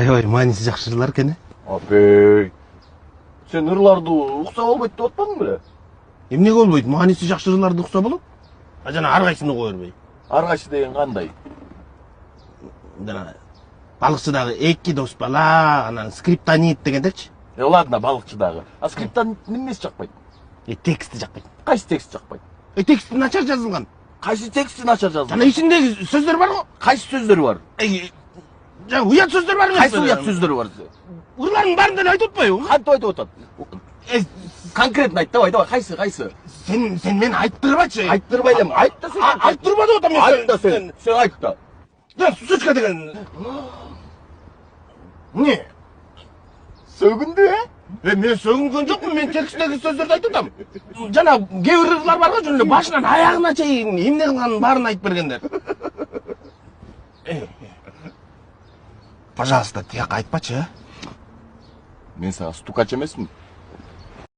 аябай мааниси жакшы ырлар экен. Апей. Сен ырларды укса болбойт деп атпадың беле? Эмнеге болбойт? Мааниси жакшы ырларды укса болот. Жана ар кайсыны кое бербей. Ар кайсы деген кандай? Жана балыкчыдагы эки дос бала, анан скриптонит дегендерчи. Ладно, балыкчыдагы. А скриптонит немеси жакпайт? Тексти жакпайт. Кайсы текст жакпайт? Тексти начар жазылган. Кайсы тексти начар жазылган? Жана ичиндеги сөздөр бар го. Кайсы сөздөр бар? Жана уят сөздөр бар эмес. Кайсы уят сөздөр бар? Ырлардын баарын деле айтып атпайбы? Кантип айтып атат? Конкретно айт, давай, кайсы? Сен мени айттырбачы. Айттырбай элем. Айт да сен. Айттырба деп атам мен. Айт да сен. Сен айт да. Сучка деген. Не? Сөгүндү, Мен сөгүнгөн жокмун, мен тексттеги сөздөрдү айтып атам. Жана кээ бир ырлар бар го, жөн эле башынан аягына чейин эмне кылганын баарын айтып бергендер. Пожалуйста, тияка айтпачы, а? Мен сага стукач эмесмин.